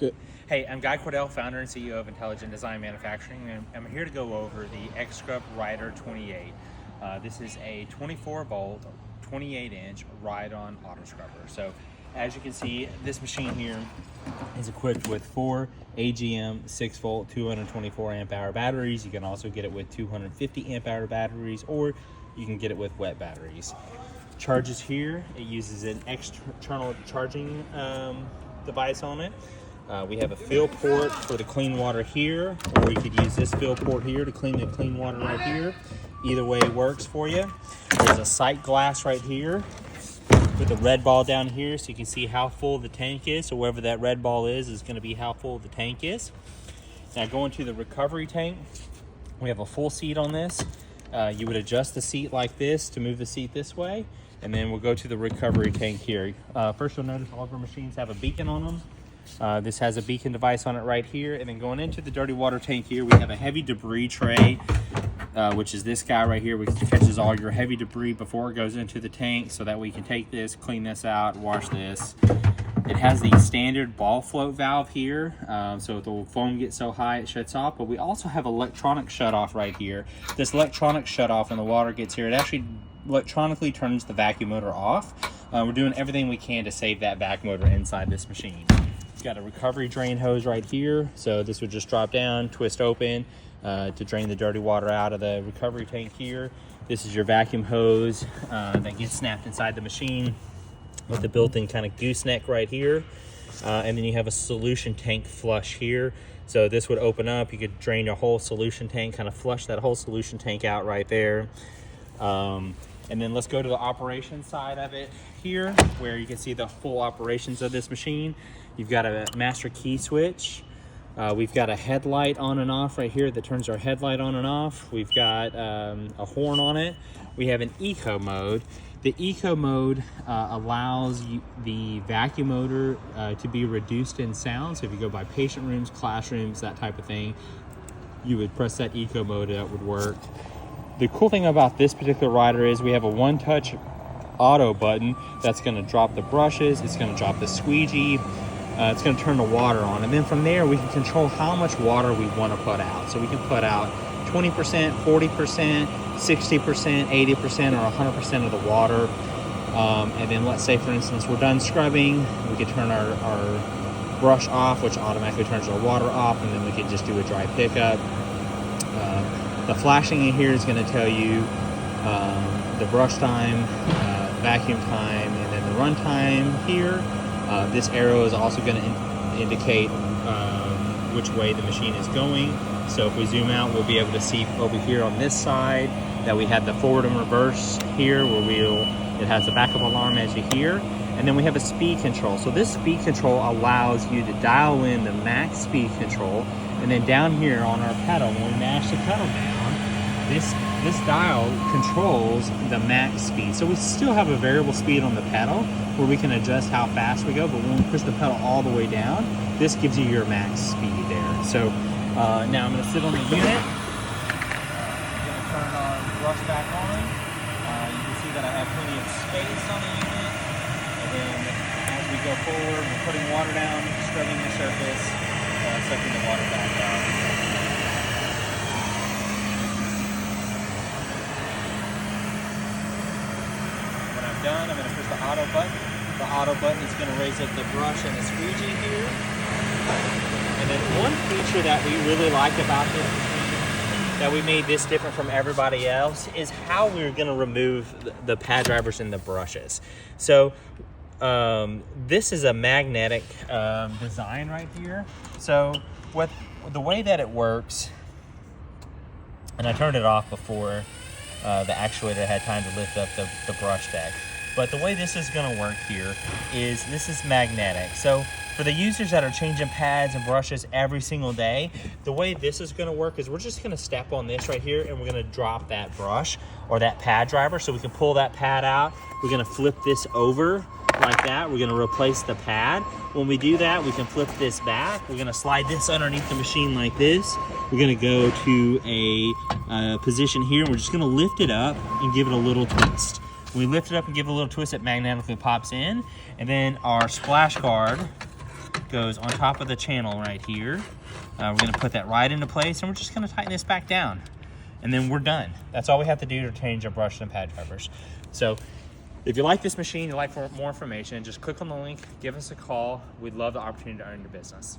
Good. Hey, I'm Guy Cordell, founder and CEO of Intelligent Design Manufacturing, and I'm here to go over the X-Scrub Rider 28. This is a 24-volt, 28-inch ride-on auto scrubber. So, as you can see, this machine here is equipped with 4 AGM 6-volt, 224 amp hour batteries. You can also get it with 250 amp hour batteries, or you can get it with wet batteries. Charges here, it uses an external charging device on it. We have a fill port for the clean water here, or you could use this fill port here to clean the clean water right here. Either way works for you. There's a sight glass right here with a red ball down here, so you can see how full the tank is. So wherever that red ball is going to be how full the tank is. Now going to the recovery tank, we have a full seat on this. You would adjust the seat like this to move the seat this way, and then we'll go to the recovery tank here. First, you'll notice all of our machines have a beacon on them. This has a beacon device on it right here. And then going into the dirty water tank here, we have a heavy debris tray, which is this guy right here, which catches all your heavy debris before it goes into the tank, so that we can take this, clean this out, wash this. It has the standard ball float valve here, so if the foam gets so high it shuts off. But we also have electronic shut off right here. This electronic shut off when the water gets here, it actually electronically turns the vacuum motor off. We're doing everything we can to save that vac motor inside this machine. Got a recovery drain hose right here, so this would just drop down, twist open to drain the dirty water out of the recovery tank here. This is your vacuum hose that gets snapped inside the machine with the built-in kind of gooseneck right here, and then you have a solution tank flush here. So this would open up, you could drain your whole solution tank, kind of flush that whole solution tank out right there. And then let's go to the operation side of it here, where you can see the full operations of this machine. You've got a master key switch. We've got a headlight on and off right here that turns our headlight on and off. We've got a horn on it. We have an eco mode. The eco mode allows the vacuum motor to be reduced in sound. So if you go by patient rooms, classrooms, that type of thing, you would press that eco mode, that would work. The cool thing about this particular rider is we have a one-touch auto button that's going to drop the brushes, it's going to drop the squeegee, it's going to turn the water on, and then from there we can control how much water we want to put out. So we can put out 20%, 40%, 60%, 80%, or 100% of the water. And then let's say, for instance, we're done scrubbing, we could turn our brush off, which automatically turns our water off, and then we can just do a dry pickup. The flashing in here is going to tell you the brush time, vacuum time, and then the run time here. This arrow is also going to indicate which way the machine is going. So if we zoom out, we'll be able to see over here on this side that we have the forward and reverse here, where it has the backup alarm as you hear. And then we have a speed control. So this speed control allows you to dial in the max speed control. And then down here on our pedal, when we mash the pedal down, this dial controls the max speed. So we still have a variable speed on the pedal where we can adjust how fast we go, but when we push the pedal all the way down, this gives you your max speed there. So now I'm going to sit on the unit. I'm going to turn our brush back on. You can see that I have plenty of space on the unit. And then as we go forward, we're putting water down, scrubbing the surface, sucking the water back out. When I'm done, I'm going to push the auto button. The auto button is going to raise up the brush and the squeegee here. And then one feature that we really like about this machine, that we made this different from everybody else, is how we're going to remove the pad drivers and the brushes. So this is a magnetic design right here. So the way that it works, and I turned it off before the actuator had time to lift up the brush deck. But the way this is going to work here is this is magnetic. So for the users that are changing pads and brushes every single day, the way this is going to work is we're just going to step on this right here, and we're going to drop that brush or that pad driver, so we can pull that pad out. We're going to flip this over like that. We're going to replace the pad. When we do that, we can flip this back. We're going to slide this underneath the machine like this. We're going to go to a position here, and we're just going to lift it up and give it a little twist. When we lift it up and give it a little twist, it magnetically pops in. And then our splash guard goes on top of the channel right here. We're gonna put that right into place, and we're just gonna tighten this back down. And then we're done. That's all we have to do to change our brush and pad covers. So if you like this machine, you'd like more information, just click on the link, give us a call. We'd love the opportunity to earn your business.